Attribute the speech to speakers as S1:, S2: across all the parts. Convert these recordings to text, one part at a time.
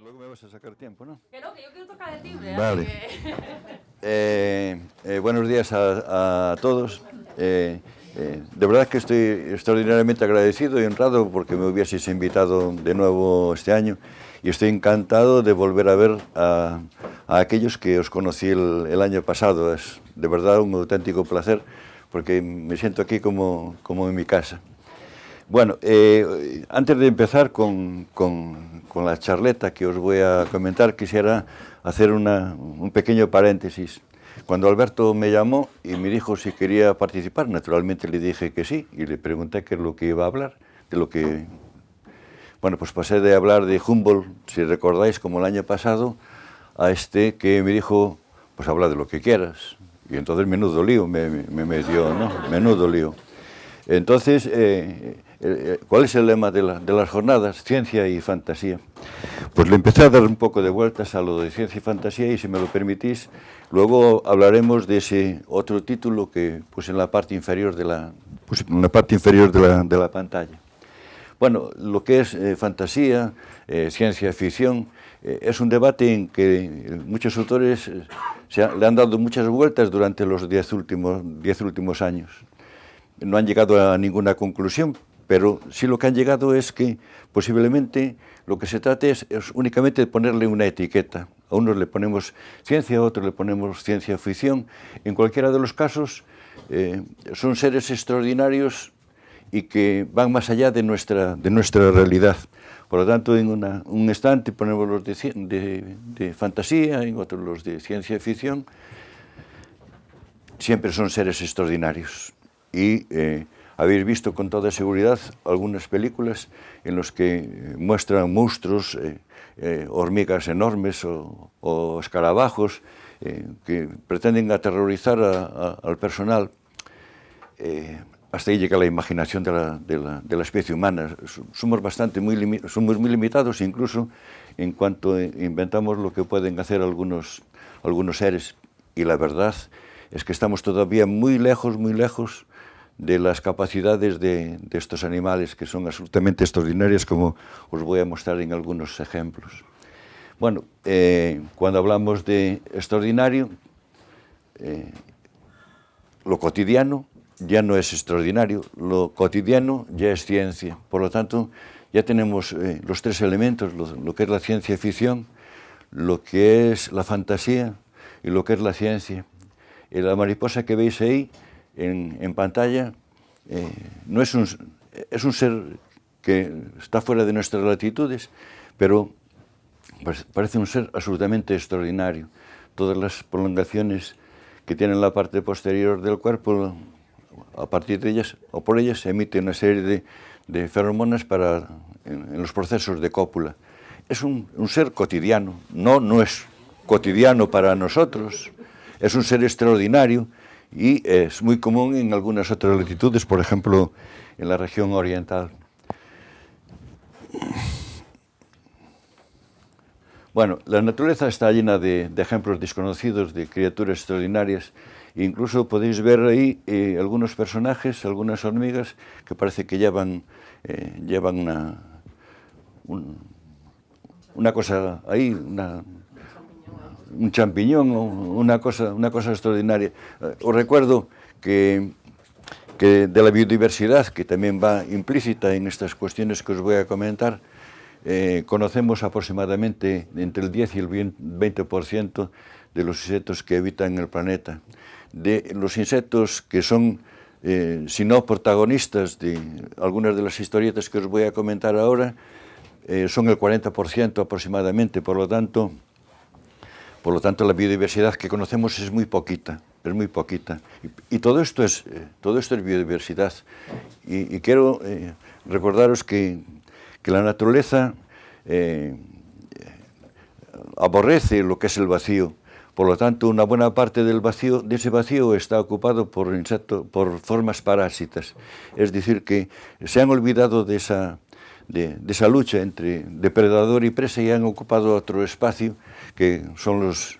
S1: Luego me vas a sacar tiempo, ¿no?
S2: Que no, que yo quiero tocar el timbre.
S1: Vale.
S2: Que...
S1: Buenos días a todos. De verdad que estoy extraordinariamente agradecido y honrado porque me hubieseis invitado de nuevo este año y estoy encantado de volver a ver a aquellos que os conocí el año pasado. Es de verdad un auténtico placer porque me siento aquí como en mi casa. Bueno, antes de empezar con la charleta que os voy a comentar, quisiera hacer un pequeño paréntesis. Cuando Alberto me llamó y me dijo si quería participar, naturalmente le dije que sí, y le pregunté qué es lo que iba a hablar, de lo que... Bueno, pues pasé de hablar de Humboldt, si recordáis, como el año pasado, a este que me dijo, pues habla de lo que quieras. Y entonces menudo lío me dio, ¿no? Menudo lío. Entonces, ¿cuál es el lema de las jornadas? Ciencia y fantasía. Pues le empecé a dar un poco de vueltas a lo de ciencia y fantasía y si me lo permitís, luego hablaremos de ese otro título que puse en la parte inferior de la pantalla. Bueno, lo que es fantasía, ciencia ficción, es un debate en que muchos autores le han dado muchas vueltas durante los 10 últimos años. No han llegado a ninguna conclusión, pero sí lo que han llegado es que posiblemente lo que se trate es únicamente de ponerle una etiqueta. A unos le ponemos ciencia, a otros le ponemos ciencia ficción. En cualquiera de los casos son seres extraordinarios y que van más allá de nuestra realidad. Por lo tanto, en un estante ponemos los de fantasía, en otros los de ciencia ficción. Siempre son seres extraordinarios. Y habéis visto con toda seguridad algunas películas en las que muestran monstruos, hormigas enormes o escarabajos que pretenden aterrorizar al personal. Hasta ahí llega la imaginación de la especie humana. Somos muy limitados incluso en cuanto inventamos lo que pueden hacer algunos seres. Y la verdad es que estamos todavía muy lejos de las capacidades de estos animales que son absolutamente extraordinarias, como os voy a mostrar en algunos ejemplos. Bueno, cuando hablamos de extraordinario, lo cotidiano ya no es extraordinario, lo cotidiano ya es ciencia. Por lo tanto, ya tenemos los tres elementos, lo que es la ciencia ficción, lo que es la fantasía y lo que es la ciencia. La mariposa que veis ahí en pantalla no es un ser que está fuera de nuestras latitudes, pero parece un ser absolutamente extraordinario. Todas las prolongaciones que tiene en la parte posterior del cuerpo, a partir de ellas o por ellas se emite una serie de feromonas en los procesos de cópula. Es un ser cotidiano, no es cotidiano para nosotros, es un ser extraordinario y es muy común en algunas otras latitudes, por ejemplo, en la región oriental. Bueno, la naturaleza está llena de ejemplos desconocidos, de criaturas extraordinarias. Incluso podéis ver ahí algunos personajes, algunas hormigas, que parece que llevan una cosa ahí, un champiñón o una cosa extraordinaria. Os recuerdo que de la biodiversidad, que también va implícita en estas cuestiones que os voy a comentar, conocemos aproximadamente entre el 10 y el 20% de los insectos que habitan en el planeta. De los insectos que son, si no protagonistas de algunas de las historietas que os voy a comentar ahora, son el 40% aproximadamente. Por lo tanto, la biodiversidad que conocemos es muy poquita. Y todo esto es biodiversidad. Y quiero recordaros que la naturaleza aborrece lo que es el vacío. Por lo tanto, una buena parte de ese vacío está ocupado por formas parásitas. Es decir, que se han olvidado de esa lucha entre depredador y presa y han ocupado otro espacio que son los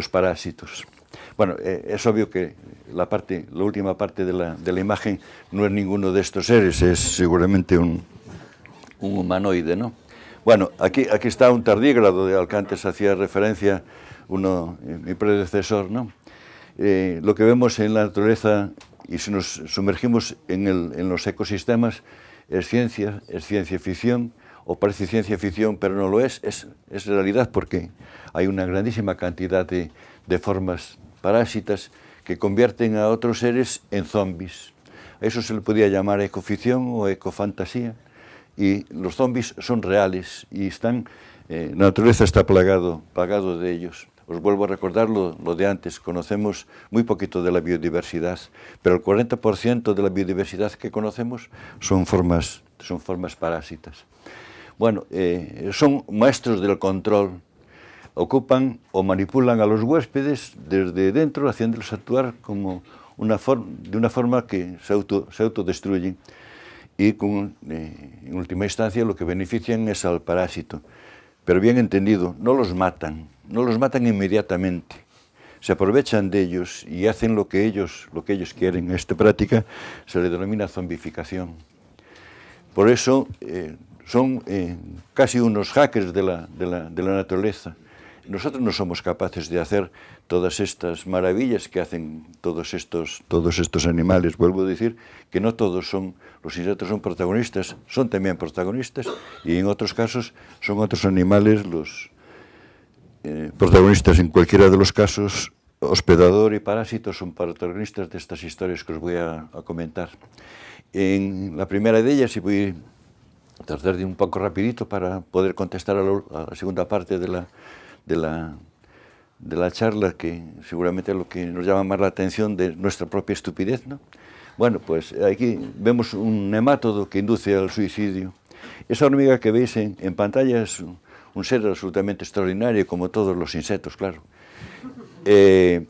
S1: parásitos. Bueno, es obvio que la última parte de la imagen no es ninguno de estos seres, es seguramente un humanoide, ¿no? Bueno, aquí está un tardígrado al que antes hacía referencia mi predecesor, ¿no? Lo que vemos en la naturaleza, y si nos sumergimos en los ecosistemas, es ciencia ficción, o parece ciencia ficción, pero no lo es realidad, porque hay una grandísima cantidad de formas parásitas que convierten a otros seres en zombies. A eso se le podía llamar ecoficción o ecofantasía, y los zombies son reales y la naturaleza está plagado de ellos. Os vuelvo a recordar lo de antes, conocemos muy poquito de la biodiversidad, pero el 40% de la biodiversidad que conocemos son formas parásitas. Bueno, son maestros del control, ocupan o manipulan a los huéspedes desde dentro, haciéndolos actuar como de una forma que se autodestruyen, y en última instancia lo que benefician es al parásito. Pero bien entendido, no los matan inmediatamente, se aprovechan de ellos y hacen lo que ellos quieren. Esta práctica se le denomina zombificación. Por eso son casi unos hackers de la naturaleza. Nosotros no somos capaces de hacer todas estas maravillas que hacen todos estos animales. Vuelvo a decir que no todos los insectos son protagonistas, son también protagonistas, y en otros casos son otros animales los protagonistas. En cualquiera de los casos, hospedador y parásito son protagonistas de estas historias que os voy a comentar. En la primera de ellas, y voy a tratar de ir un poco rapidito para poder contestar a la segunda parte de la charla, que seguramente es lo que nos llama más la atención de nuestra propia estupidez, ¿no? Bueno, pues aquí vemos un nemátodo que induce al suicidio. Esa hormiga que veis en pantalla es un ser absolutamente extraordinario, como todos los insectos, claro. Y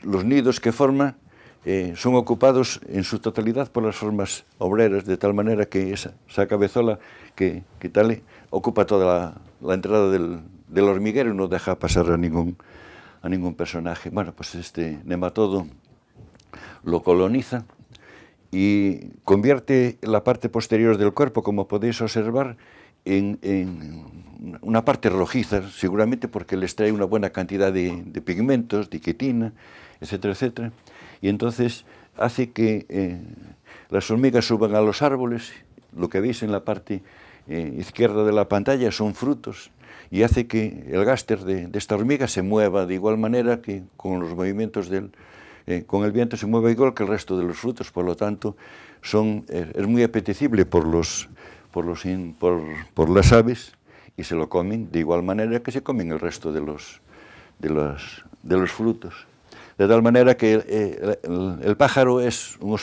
S1: los nidos que forma son ocupados en su totalidad por las formas obreras, de tal manera que esa cabezola que tal ocupa toda la entrada del hormiguero y no deja pasar a ningún personaje. Bueno, pues este nematodo lo coloniza y convierte la parte posterior del cuerpo, como podéis observar, en una parte rojiza, seguramente porque les trae una buena cantidad de pigmentos, de quitina, etcétera, etcétera. Y entonces hace que las hormigas suban a los árboles. Lo que veis en la parte izquierda de la pantalla son frutos, y hace que el gáster de esta hormiga se mueva de igual manera que con los movimientos con el viento, se mueve igual que el resto de los frutos. Por lo tanto, es muy apetecible por las aves, y se lo comen de igual manera que se comen el resto de los frutos. De tal manera que el pájaro es un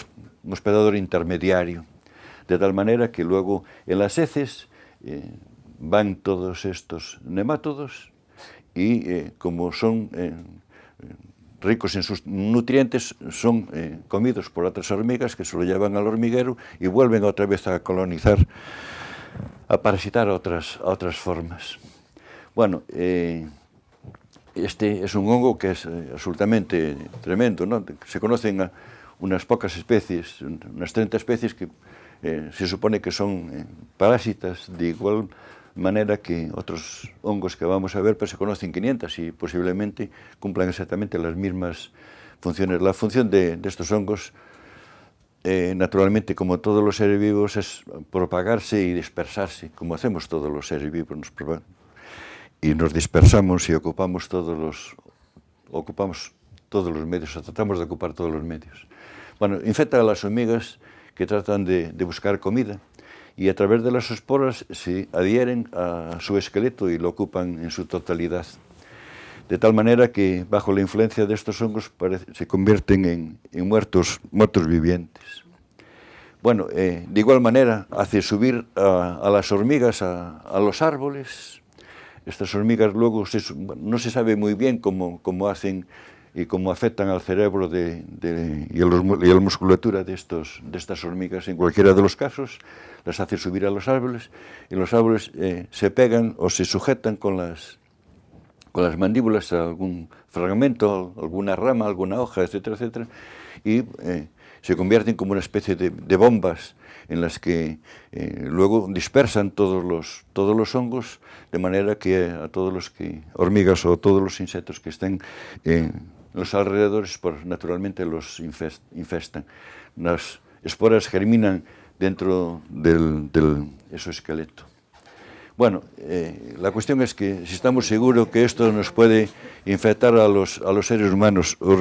S1: hospedador intermediario, de tal manera que luego en las heces van todos estos nemátodos, y como son ricos en sus nutrientes, son comidos por otras hormigas que se lo llevan al hormiguero y vuelven otra vez a colonizar, a parasitar a otras formas. Bueno, este es un hongo que es absolutamente tremendo, ¿no? Se conocen unas pocas especies, unas 30 especies que se supone que son parásitas, de igual manera que otros hongos que vamos a ver, pero se conocen 500 y posiblemente cumplan exactamente las mismas funciones. La función de estos hongos, naturalmente, como todos los seres vivos, es propagarse y dispersarse, como hacemos todos los seres vivos. Y nos dispersamos y ocupamos todos los medios, o tratamos de ocupar todos los medios. Bueno, infecta a las hormigas que tratan de buscar comida, y a través de las esporas se adhieren a su esqueleto y lo ocupan en su totalidad. De tal manera que bajo la influencia de estos hongos se convierten en muertos vivientes. Bueno, de igual manera hace subir a las hormigas a los árboles. Estas hormigas luego no se sabe muy bien cómo hacen y cómo afectan al cerebro y a la musculatura de estas hormigas. En cualquiera de los casos, las hace subir a los árboles, y los árboles se pegan o se sujetan con las mandíbulas a algún fragmento, alguna rama, alguna hoja, etcétera, etcétera, y se convierten como una especie de bombas en las que luego dispersan todos los hongos, de manera que a todos los hormigas o todos los insectos que estén en los alrededores, pues naturalmente los infestan. Las esporas germinan dentro del exoesqueleto. Bueno, la cuestión es que si estamos seguros que esto nos puede infectar a los seres humanos, os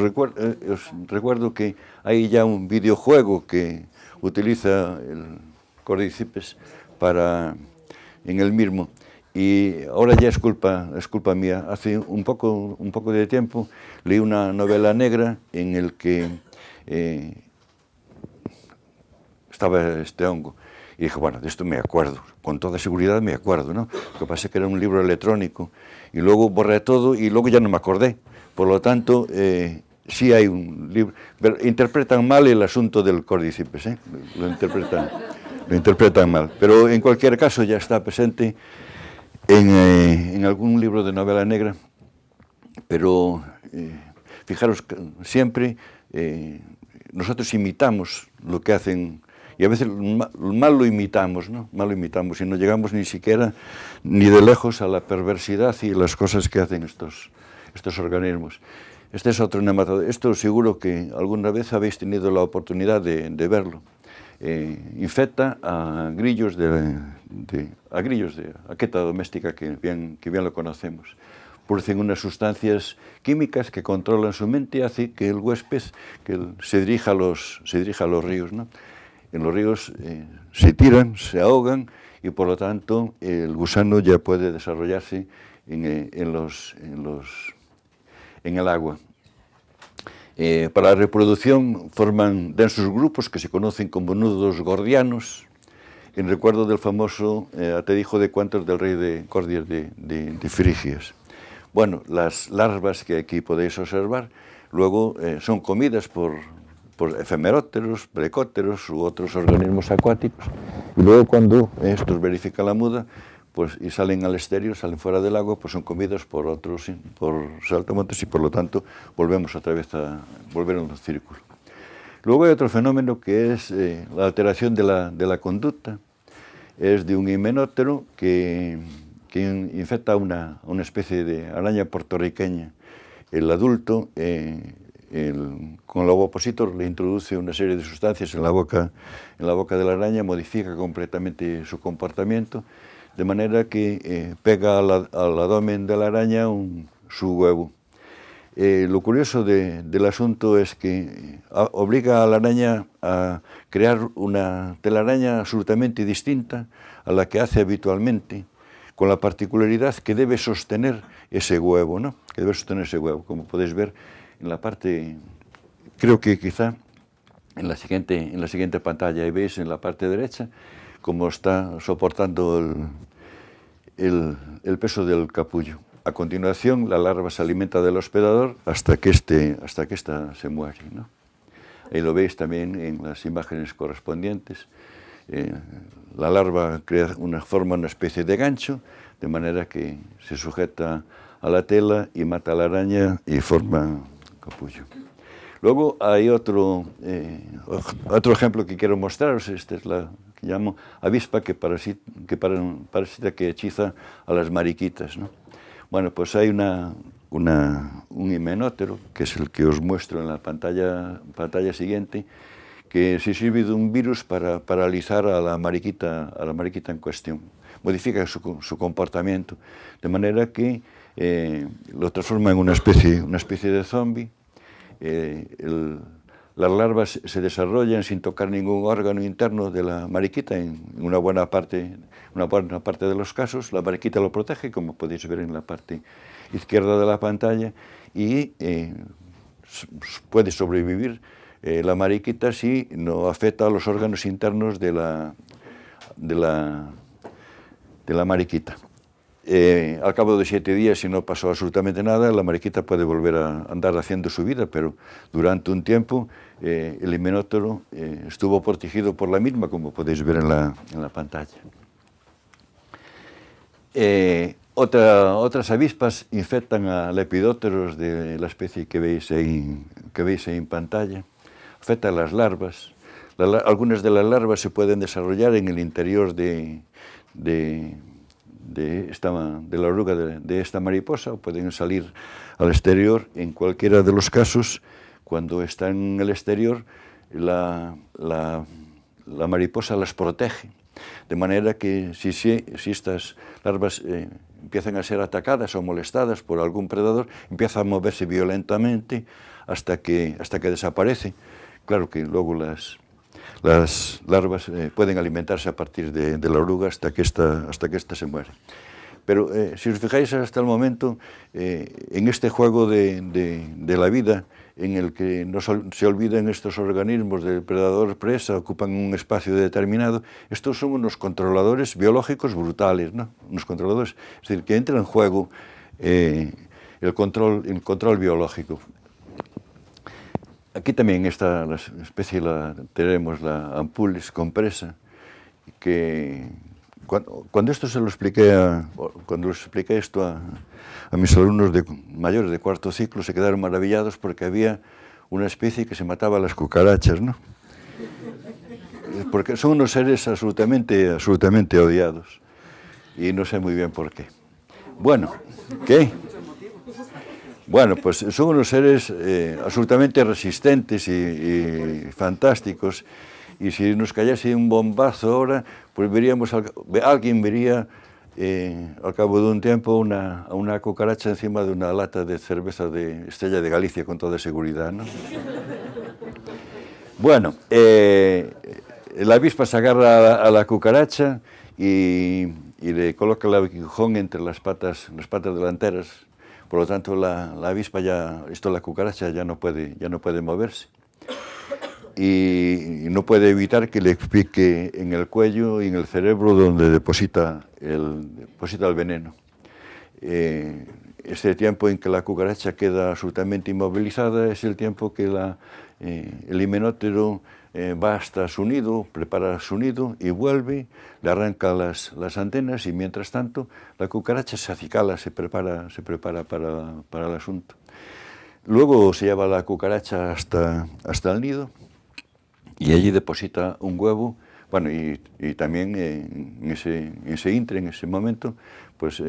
S1: recuerdo que hay ya un videojuego que utiliza el Cordicipes en el mismo, y ahora ya es culpa mía. Hace un poco de tiempo leí una novela negra en el que estaba este hongo. Y dije, bueno, de esto me acuerdo, con toda seguridad me acuerdo, ¿no? Lo que pasa es que era un libro electrónico, y luego borré todo y luego ya no me acordé. Por lo tanto, sí hay un libro, pero interpretan mal el asunto del Cordicipes, ¿eh? Lo interpretan mal. Pero en cualquier caso ya está presente en algún libro de novela negra, pero fijaros que siempre nosotros imitamos lo que hacen. Y a veces mal lo imitamos, ¿no? Mal lo imitamos y no llegamos ni siquiera, ni de lejos, a la perversidad y las cosas que hacen estos organismos. Este es otro nematode. Esto seguro que alguna vez habéis tenido la oportunidad de verlo. Infecta a grillos de aqueta doméstica que bien lo conocemos. Producen unas sustancias químicas que controlan su mente y hace que el huésped se dirija a los ríos, ¿no? En los ríos se tiran, se ahogan y por lo tanto el gusano ya puede desarrollarse en el agua. Para la reproducción forman densos grupos que se conocen como nudos gordianos, en recuerdo del famoso atedijo de cuentos del rey de Cordias de Frigias. Bueno, las larvas que aquí podéis observar luego son comidas por efemerópteros, plecópteros u otros organismos acuáticos, y luego cuando estos verifican la muda, pues, y salen al exterior, salen fuera del agua, pues son comidos por saltamontes y por lo tanto volvemos otra vez a volver a un círculo. Luego hay otro fenómeno que es la alteración de la conducta. Es de un himenóptero que infecta a una especie de araña puertorriqueña. El adulto con el ovopositor le introduce una serie de sustancias en la boca de la araña, modifica completamente su comportamiento, de manera que pega al abdomen de la araña su huevo. Lo curioso del asunto es que obliga a la araña a crear una telaraña absolutamente distinta a la que hace habitualmente, con la particularidad que debe sostener ese huevo, ¿no? Que debe sostener ese huevo, como podéis ver en la parte, creo que quizá en la siguiente pantalla, y veis en la parte derecha cómo está soportando el peso del capullo. A continuación, la larva se alimenta del hospedador hasta que ésta se muere, ¿no? Ahí lo veis también en las imágenes correspondientes. La larva forma una especie de gancho, de manera que se sujeta a la tela y mata a la araña y forma capullo. Luego hay otro ejemplo que quiero mostraros. Esta es la que llamo avispa que parasita que hechiza a las mariquitas, ¿no? Bueno, pues hay un himenóptero, que es el que os muestro en la pantalla siguiente, que se sirve de un virus para paralizar a la mariquita en cuestión. Modifica su comportamiento, de manera que lo transforma en una especie de zombie. Las larvas se desarrollan sin tocar ningún órgano interno de la mariquita en una buena parte de los casos. La mariquita lo protege, como podéis ver en la parte izquierda de la pantalla, y puede sobrevivir la mariquita si no afecta a los órganos internos de la mariquita. Al cabo de 7 días, si no pasó absolutamente nada, la mariquita puede volver a andar haciendo su vida, pero durante un tiempo el himenóptero estuvo protegido por la misma, como podéis ver en la pantalla. Otras avispas infectan a lepidópteros de la especie que veis ahí en pantalla. afecta a las larvas. Algunas de las larvas se pueden desarrollar en el interior de la oruga de esta mariposa, o pueden salir al exterior. En cualquiera de los casos, cuando está en el exterior, la mariposa las protege, de manera que si estas larvas empiezan a ser atacadas o molestadas por algún predador, empieza a moverse violentamente hasta que desaparece. Claro que luego las larvas pueden alimentarse a partir de la oruga hasta que ésta se muere. Pero si os fijáis hasta el momento, en este juego de la vida, en el que no se olvidan estos organismos del predador-presa, ocupan un espacio determinado, estos son unos controladores biológicos brutales, ¿no? Unos controladores, es decir, que entra en juego el control biológico. Aquí también esta especie tenemos la Ampulus compresa, que cuando esto cuando les expliqué esto a mis alumnos mayores de cuarto ciclo, se quedaron maravillados porque había una especie que se mataba a las cucarachas, ¿no? Porque son unos seres absolutamente odiados, y no sé muy bien por qué. Bueno, ¿qué? Bueno, pues son unos seres absolutamente resistentes y fantásticos, y si nos cayese un bombazo ahora, pues alguien vería al cabo de un tiempo una cucaracha encima de una lata de cerveza de Estrella de Galicia, con toda seguridad, ¿no? Bueno, la avispa se agarra a la cucaracha y le coloca el aguijón entre las patas delanteras. Por lo tanto, la avispa la cucaracha ya no puede moverse. Y no puede evitar que le pique en el cuello y en el cerebro, donde deposita el veneno. Este tiempo en que la cucaracha queda absolutamente inmovilizada es el tiempo que el himenóptero va hasta su nido, prepara su nido y vuelve, le arranca las antenas, y mientras tanto la cucaracha se acicala, se prepara para el asunto. Luego se lleva la cucaracha hasta el nido, y allí deposita un huevo. Bueno, y también en ese momento, pues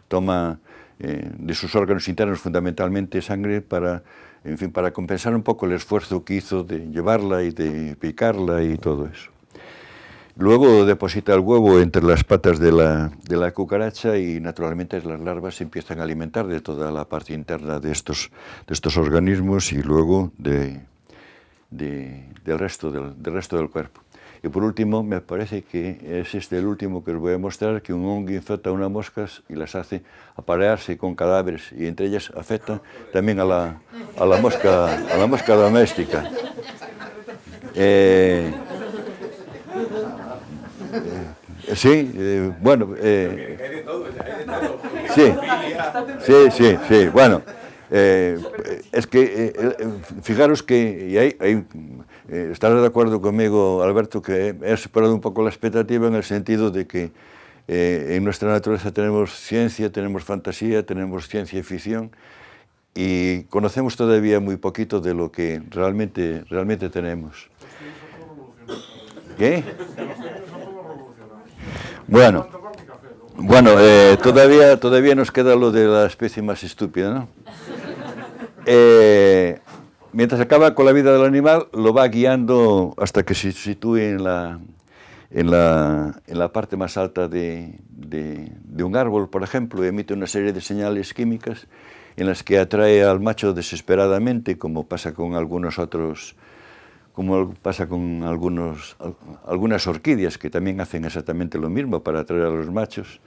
S1: toma de sus órganos internos fundamentalmente sangre para compensar un poco el esfuerzo que hizo de llevarla y de picarla y todo eso. Luego deposita el huevo entre las patas de la cucaracha, y naturalmente las larvas se empiezan a alimentar de toda la parte interna de estos organismos, y luego del resto del cuerpo. Y por último, me parece que es el último que os voy a mostrar, que un hongo infecta a unas moscas y las hace aparearse con cadáveres, y entre ellas afecta también a la mosca doméstica. Bueno, sí, bueno, es que fijaros que estarás de acuerdo conmigo, Alberto, que he superado un poco la expectativa, en el sentido de que en nuestra naturaleza tenemos ciencia, tenemos fantasía, tenemos ciencia y ficción, y conocemos todavía muy poquito de lo que realmente tenemos. ¿Qué? Bueno, todavía nos queda lo de la especie más estúpida, ¿no? Mientras acaba con la vida del animal, lo va guiando hasta que se sitúe en la parte más alta de un árbol, por ejemplo, y emite una serie de señales químicas en las que atrae al macho desesperadamente, como pasa con algunas orquídeas, que también hacen exactamente lo mismo para atraer a los machos,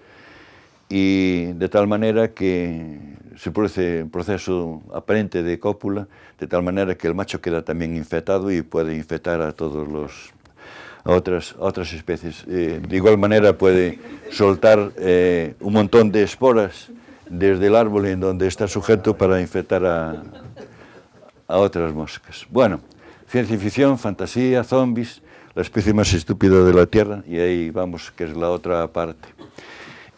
S1: y de tal manera que se produce un proceso aparente de cópula, de tal manera que el macho queda también infectado y puede infectar a otras especies. De igual manera puede soltar un montón de esporas desde el árbol en donde está sujeto para infectar a otras moscas. Bueno, ciencia ficción, fantasía, zombies, la especie más estúpida de la Tierra, y ahí vamos, que es la otra parte.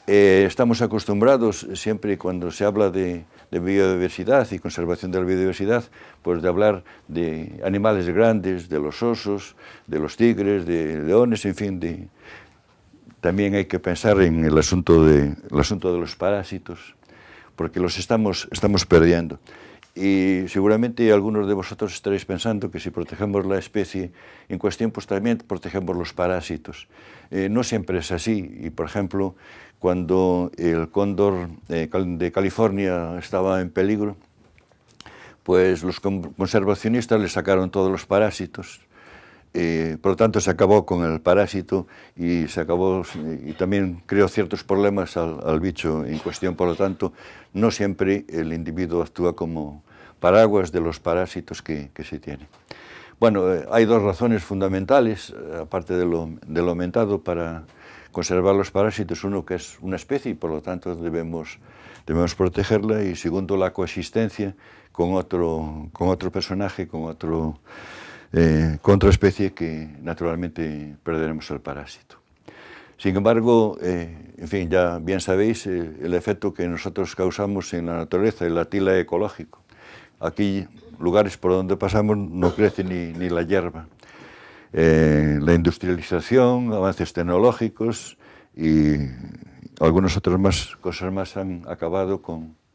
S1: Estamos acostumbrados siempre cuando se habla de biodiversidad y conservación de la biodiversidad, pues de hablar de animales grandes, de los osos, de los tigres, de leones, en fin, también hay que pensar en el asunto de los parásitos, porque los estamos perdiendo. Y seguramente algunos de vosotros estaréis pensando que si protegemos la especie en cuestión, pues también protegemos los parásitos. No siempre es así. Y, por ejemplo, cuando el cóndor de California estaba en peligro, pues los conservacionistas le sacaron todos los parásitos. Por lo tanto, se acabó con el parásito y también creó ciertos problemas al bicho en cuestión. Por lo tanto, no siempre el individuo actúa como paraguas de los parásitos que se tiene. Bueno, hay dos razones fundamentales, aparte de lo aumentado, para conservar los parásitos. Uno, que es una especie y por lo tanto debemos protegerla, y segundo, la coexistencia con otro personaje, con otra especie que naturalmente perderemos el parásito. Sin embargo, en fin, ya bien sabéis el efecto que nosotros causamos en la naturaleza, el atila ecológico. Aquí, lugares por donde pasamos, no crece ni la hierba. La industrialización, avances tecnológicos y algunas otras cosas más han acabado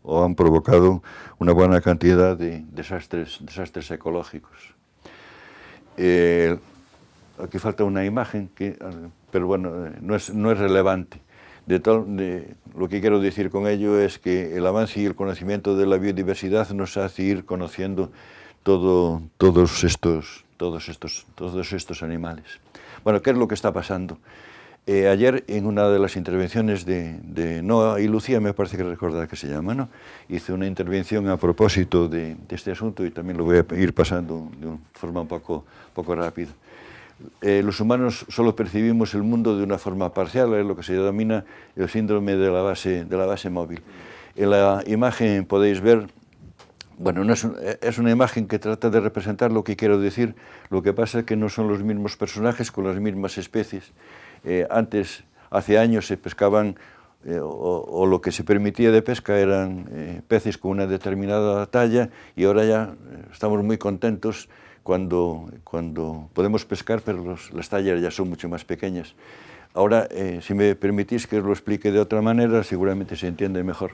S1: o han provocado una buena cantidad de desastres ecológicos. Aquí falta una imagen, pero bueno, no es relevante. Lo que quiero decir con ello es que el avance y el conocimiento de la biodiversidad nos hace ir conociendo todos estos animales. Bueno, ¿qué es lo que está pasando? Ayer, en una de las intervenciones de Noa y Lucía, me parece que recordar que se llama, ¿no? Hice una intervención a propósito de este asunto y también lo voy a ir pasando de una forma un poco rápida. Los humanos solo percibimos el mundo de una forma parcial, es lo que se denomina el síndrome de la base móvil. En la imagen podéis ver, bueno, es una imagen que trata de representar lo que quiero decir. Lo que pasa es que no son los mismos personajes con las mismas especies. Antes, hace años, se pescaban o lo que se permitía de pesca eran peces con una determinada talla, y ahora ya estamos muy contentos cuando podemos pescar, pero las tallas ya son mucho más pequeñas. Ahora, si me permitís que os lo explique de otra manera, seguramente se entiende mejor.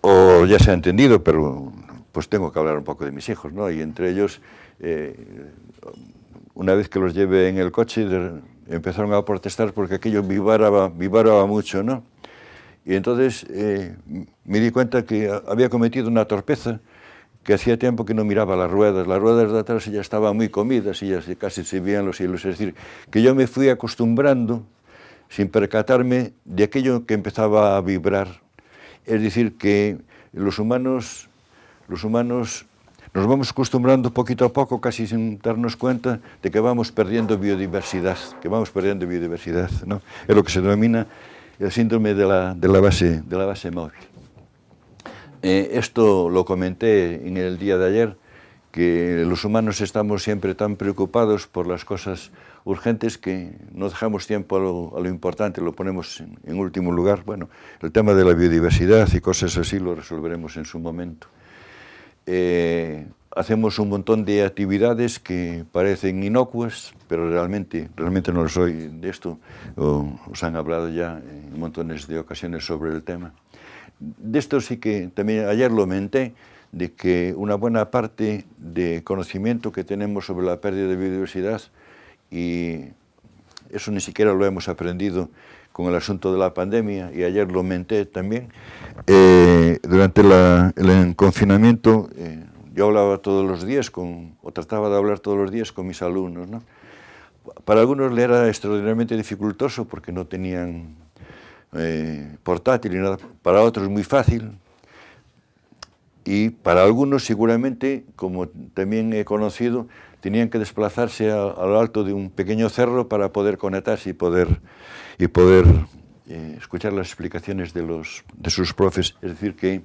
S1: O ya se ha entendido, pero pues tengo que hablar un poco de mis hijos, ¿no? Y entre ellos, una vez que los llevé en el coche, empezaron a protestar porque aquello vibraba mucho, ¿no? Y entonces me di cuenta que había cometido una torpeza, que hacía tiempo que no miraba las ruedas de atrás ya estaban muy comidas y ya casi se veían los hilos. Es decir, que yo me fui acostumbrando sin percatarme de aquello que empezaba a vibrar. Es decir, que los humanos nos vamos acostumbrando poquito a poco, casi sin darnos cuenta, de que vamos perdiendo biodiversidad, ¿no? Es lo que se denomina el síndrome de la base móvil. Esto lo comenté en el día de ayer, que los humanos estamos siempre tan preocupados por las cosas urgentes que no dejamos tiempo a lo importante, lo ponemos en último lugar. Bueno, el tema de la biodiversidad y cosas así lo resolveremos en su momento. Hacemos un montón de actividades que parecen inocuas, pero realmente no lo soy. De esto os han hablado ya en montones de ocasiones sobre el tema. De esto sí que también ayer lo comenté, de que una buena parte de conocimiento que tenemos sobre la pérdida de biodiversidad, y eso ni siquiera lo hemos aprendido con el asunto de la pandemia, y ayer lo comenté también, durante el confinamiento yo hablaba todos los días trataba de hablar todos los días con mis alumnos, ¿no? Para algunos le era extraordinariamente dificultoso porque no tenían portátil y nada, para otros muy fácil, y para algunos seguramente, como también he conocido, tenían que desplazarse a lo alto de un pequeño cerro para poder conectarse y poder escuchar las explicaciones de sus profes. Es decir, que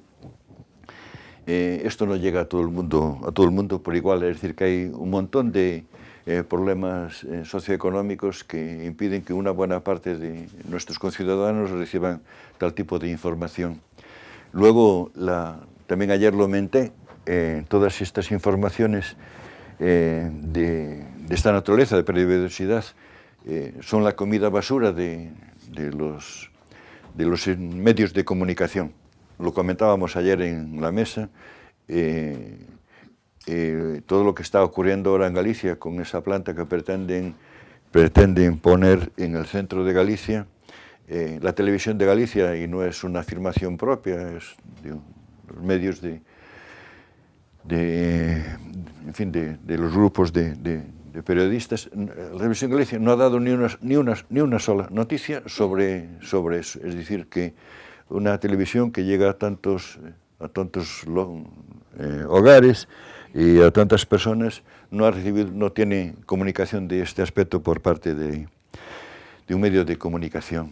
S1: esto no llega a todo el mundo por igual. Es decir, que hay un montón de problemas socioeconómicos que impiden que una buena parte de nuestros conciudadanos reciban tal tipo de información. Luego, también ayer lo menté, todas estas informaciones de esta naturaleza de biodiversidad son la comida basura de los medios de comunicación. Lo comentábamos ayer en la mesa, todo lo que está ocurriendo ahora en Galicia con esa planta que pretenden poner en el centro de Galicia. La televisión de Galicia, y no es una afirmación propia, es de los medios en fin, de los grupos de periodistas, la televisión de Galicia no ha dado ni una sola noticia sobre eso. Es decir, que una televisión que llega a tantos hogares y a tantas personas no tiene comunicación de este aspecto por parte de un medio de comunicación.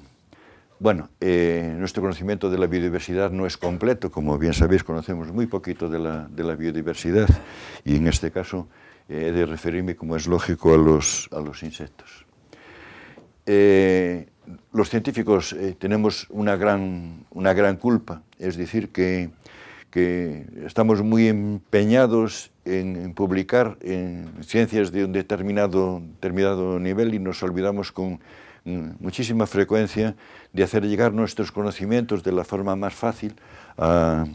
S1: Bueno, nuestro conocimiento de la biodiversidad no es completo, como bien sabéis, conocemos muy poquito de la biodiversidad, y en este caso he de referirme, como es lógico, a los insectos. Los científicos tenemos una gran culpa, es decir, que estamos muy empeñados en publicar en ciencias de un determinado nivel y nos olvidamos con muchísima frecuencia de hacer llegar nuestros conocimientos de la forma más fácil a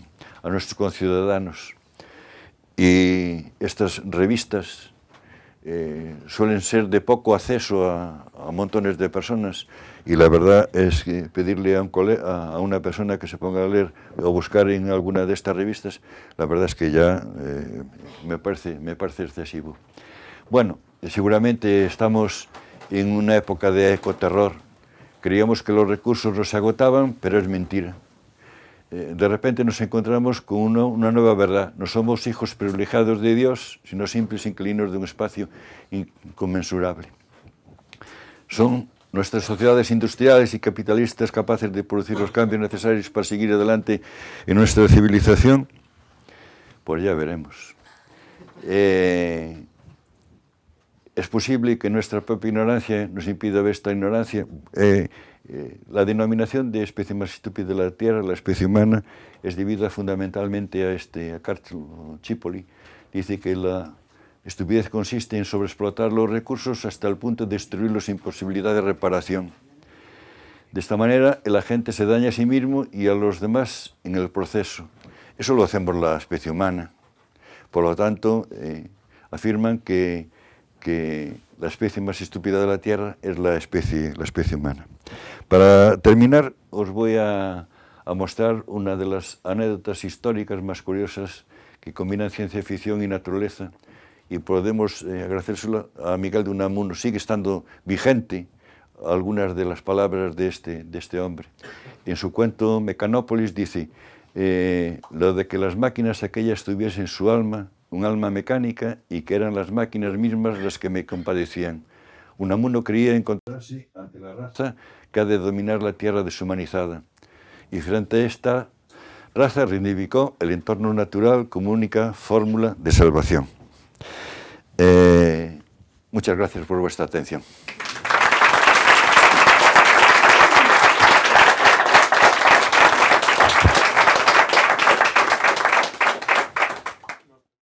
S1: nuestros conciudadanos. Y estas revistas suelen ser de poco acceso a montones de personas, y la verdad es que pedirle a una persona que se ponga a leer o buscar en alguna de estas revistas, la verdad es que ya me parece excesivo. Bueno, seguramente estamos en una época de ecoterror. Creíamos que los recursos nos agotaban, pero es mentira. De repente nos encontramos con una nueva verdad. No somos hijos privilegiados de Dios, sino simples inquilinos de un espacio inconmensurable. Son nuestras sociedades industriales y capitalistas capaces de producir los cambios necesarios para seguir adelante en nuestra civilización. Pues ya veremos. Es posible que nuestra propia ignorancia nos impida ver esta ignorancia. La denominación de especie más estúpida de la Tierra, la especie humana, es debida fundamentalmente a Carlo Cipoli. Dice que la estupidez consiste en sobreexplotar los recursos hasta el punto de destruirlos sin posibilidad de reparación. De esta manera, el agente se daña a sí mismo y a los demás en el proceso. Eso lo hacemos la especie humana. Por lo tanto, afirman que la especie más estúpida de la Tierra es la especie humana. Para terminar, os voy a mostrar una de las anécdotas históricas más curiosas que combinan ciencia ficción y naturaleza, y podemos agradecérselo a Miguel de Unamuno. Sigue estando vigente algunas de las palabras de este hombre. En su cuento Mecanópolis dice, lo de que las máquinas aquellas tuviesen su alma, un alma mecánica, y que eran las máquinas mismas las que me compadecían. Unamuno creía encontrarse ante la raza que ha de dominar la tierra deshumanizada, y frente a esta raza reivindicó el entorno natural como única fórmula de salvación. Muchas gracias por vuestra atención.